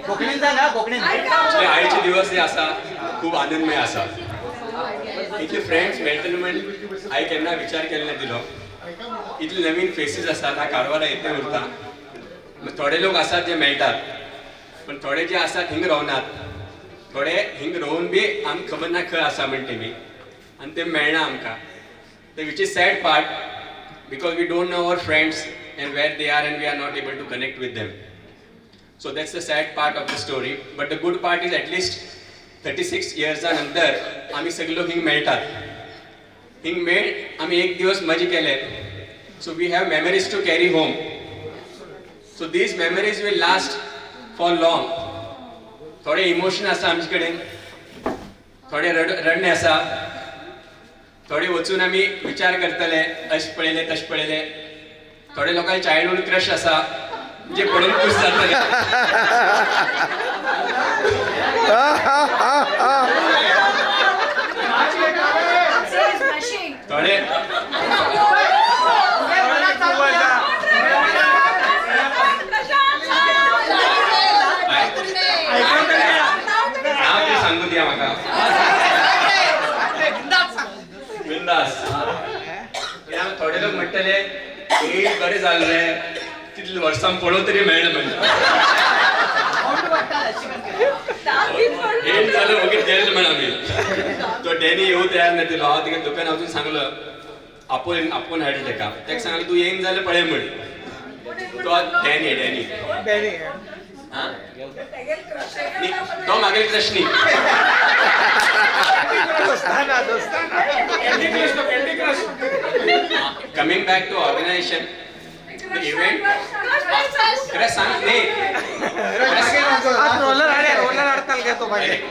कोकणीन सांगा कोकणीन. आईचे दिवस हे असा खूप आनंदमय असा. इथले फ्रेंड्स मेळटले म्हण आई केन्ना विचार केले ना दिलो. इतले नवीन फेसीस असतात हा कारवारा येते उरता. थोडे लोक असतात जे मेळटात पण थोडे जे असतात हिंग रावनात. थोडे हिंग रावून बी आमकां खबर ना खंय आसा म्हण तेमी आनी ते मेळना आमकां. Which is sad part because we don't know our friends and where they are and we are not able to connect with them. So that's the sad part of the story. But the good part is at least 36 years नंतर आम्ही सगळे लोक हिंग मेळटात. हिंग मेळ आम्ही एक दिवस मजे केले. So we have memories to carry home. So these memories will last for long. थोडे इमोशन आसा आमचे कडेन, थोडे रडणे आसा, थोडे वचून आम्ही विचार करतले अशें पळयले तशें पळयले. थोडे लोकांचे चायल्डहूड क्रश आसा जे पळोवन खूश जातले. थोडे नाव ते सांगू द्या म्हाका. बिंदास. थोडे लोक म्हणटले एक बरें जाल्लें कितले वर्सां पळोवन तरी मेळना म्हणजे. हें जालें वगैरे गेले म्हण आमी. तो डॅनी येवं तयार नाशिल्लो. हांव तिका दुकान वचून सांगलो आपूण हाडलें ताका सांगलें तूं येयन जाल्यार पळय म्हण. तो डॅनी तो मागेल क्रश न्ही. Coming back to organization, the event. Crush सांग नाही.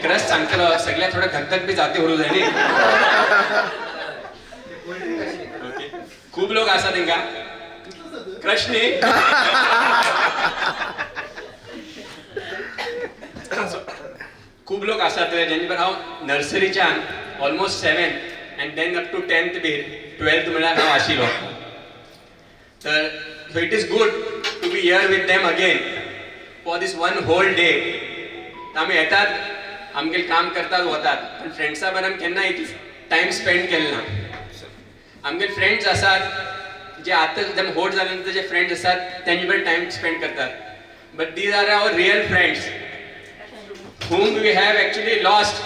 क्रश सांगतलो सगळ्या थोडं धगधग बी जाते उरू जाय न्ही. खूप लोक आसा तेंका क्रश न्ही. खूप लोक आसात जेणे पर हांव नर्सरीच्यान almost 7th and then up to 10th बी 12th म्हळ्यार हांव आशिल्लो. तर so it is good to be here with them again for this one whole day. आमी येतात आमगेलें काम करतात वतात पण फ्रेंड्सां बरोबर केन्ना टायम स्पेंड केले ना. आमगेले फ्रेंड्स आसात जे आतां एकदम व्हड जाले नंतर जे फ्रेंड्स आसात तेंचे बरोबर टायम स्पेंड करतात. But these are our real friends whom we have actually lost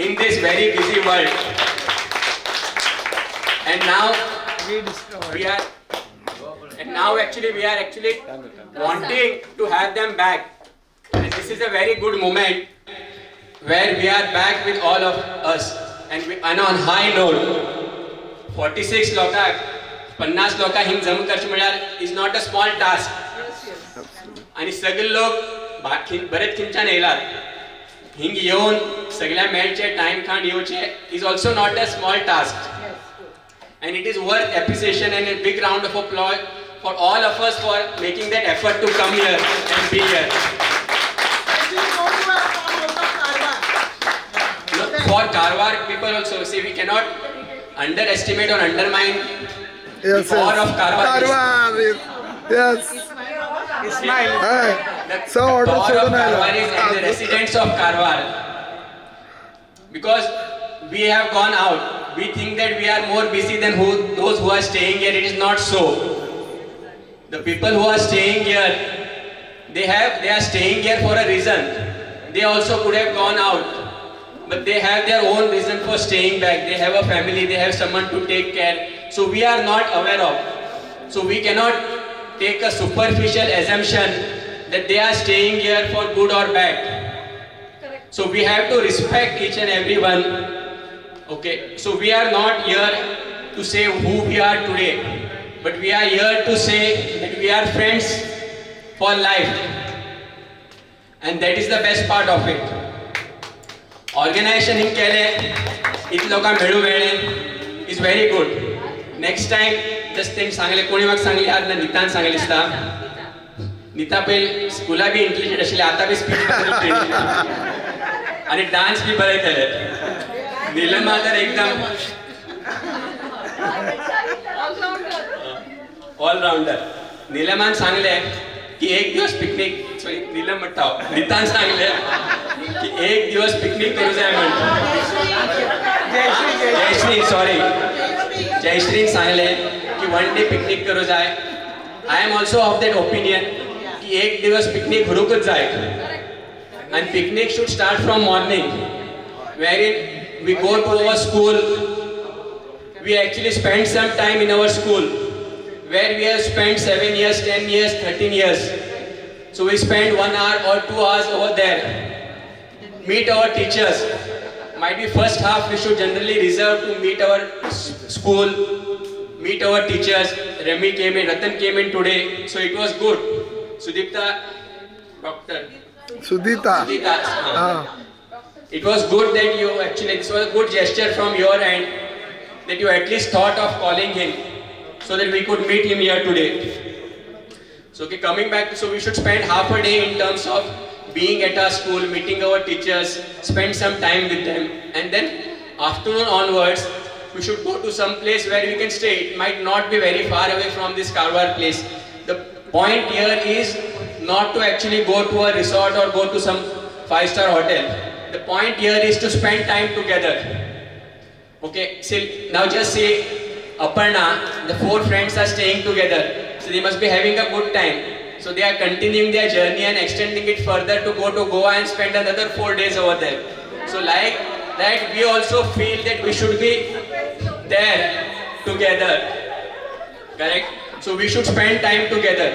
in this very busy world. And now we are actually wanting to have them back. And this is a very good moment where we are back with all of us and on high note 46 लोकांक 50 लोकांक हिंग जमा करचें म्हळ्यार is not a small task. आणि सगळे लोक बरेच खिंच्यान येयलात. हिंग येवन सगळ्या मेळचे टायम काढ येवचे is also not a small task. And it is worth appreciation and a big round of applause for all of us for making that effort to come here and be here. For Karwar people also, see, we cannot underestimate or undermine the power of Karwar. Yes. Ismail. The power of Karwar is and the residents of Karwar. Because we have gone out, we think that we are more busy than those who are staying here. It is not so. The people who are staying here, they are staying here for a reason. They also could have gone out, but they have their own reason for staying back. They have a family, they have someone to take care. So we are not aware of. So we cannot take a superficial assumption that they are staying here for good or bad. So we have to respect each and every one. Okay, so we are not here to say who we are today, but we are here to say that we are friends for life, and that is the best part of it. Organization in केले, इतले लोकांक मेळू मेळ्ळे is very good. Next time just तेणी सांगले कोणी म्हाका सांगले आज ना नितान सांगले दिसता. निता पयलीं स्कुला बी इंटेलिजंट आशिल्ले आतां बी स्पीच आनी डान्स बी बरें केले. नीलमा तर एकदम ऑलराउंडर. नीलमान सांगले की एक दिवस पिकनिक सॉरी नीलम मटाव रितान सांगले की एक दिवस पिकनिक करू जाय म्हणून जयश्री सॉरी जयश्री सांगले की वन डे पिकनिक करू जाय I am also of that opinion की एक दिवस पिकनिक करूकच जाय and picnic should start from morning wherein we go to our school, we actually spend some time in our school where we have spent 7 years, 10 years, 13 years. So we spend 1 hour or 2 hours over there, meet our teachers. Might be first half we should generally reserve to meet our school, meet our teachers. Remy came in, Ratan came in today, so it was good. Sudipta, Doctor. Sudita. It was good that you actually, this was a good gesture from your end that you at least thought of calling him so that we could meet him here today. So okay, coming back, so we should spend half a day in terms of being at our school, meeting our teachers, spend some time with them, and then afternoon onwards, we should go to some place where we can stay. It might not be very far away from this Karwar place. The point here is not to actually go to a resort or go to some 5-star hotel. The point here is to spend time together. Okay, so now just say Aparna, the 4 friends are staying together. So they must be having a good time. So they are continuing their journey and extending it further to go to Goa and spend another 4 days over there. So like that we also feel that we should be there together. Correct? So we should spend time together.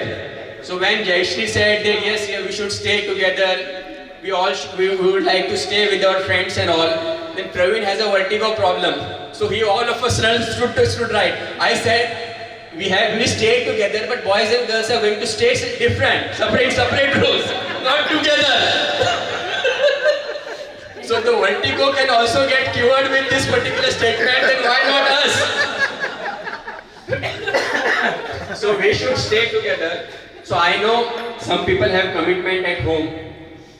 So when Jayashri said that yes, we should stay together, we would like to stay with our friends and all, then Praveen has a vertigo problem. So he all of us stood right. I said we stay together, but boys and girls are going to stay different, separate rooms, not together. So the vertigo can also get cured with this particular statement, then why not us? So we should stay together. So I know some people have commitment at home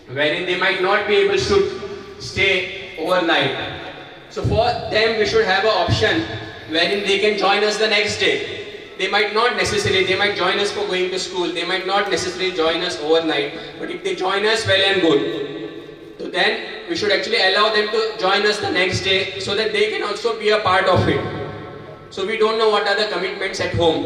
wherein they might not be able to stay overnight. So for them we should have an option wherein they can join us the next day. They might join us for going to school, they might not necessarily join us overnight, but if they join us, well and good. So then we should actually allow them to join us the next day so that they can also be a part of it. So we don't know what are the commitments at home.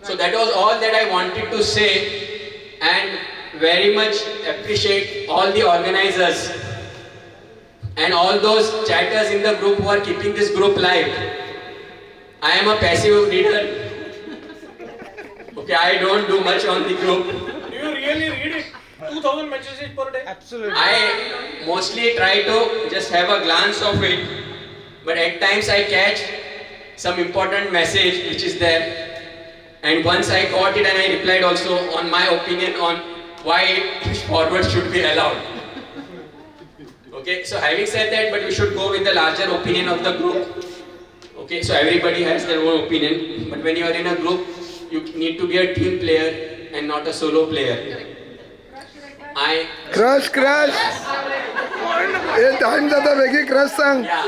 So that was all that I wanted to say, and very much appreciate all the organizers and all those chatters in the group who are keeping this group live. I am a passive reader. Okay, I don't do much on the group. Do you really read it? 2000 messages per day? Absolutely. I mostly try to just have a glance of it, but at times I catch some important message which is there. And once I got it and I replied also on my opinion on why forward should be allowed. Okay, so having said that, but we should go with the larger opinion of the group. Okay, so everybody has their own opinion, but when you are in a group, you need to be a team player and not a solo player. Crush. Hey, time zata begi crush sang. Yeah.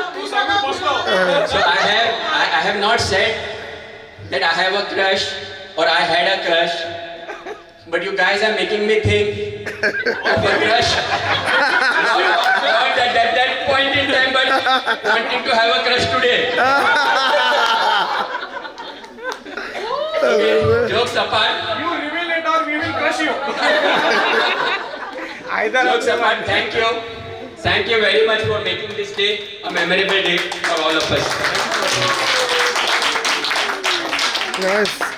So I have not said that I have a crush or I had a crush, but you guys are making me think of a crush. Not at that point in time, but wanting to have a crush today. Okay, jokes apart. You reveal it or we will crush you. Jokes apart, thank you. Thank you very much for making this day a memorable day for all of us. Nice.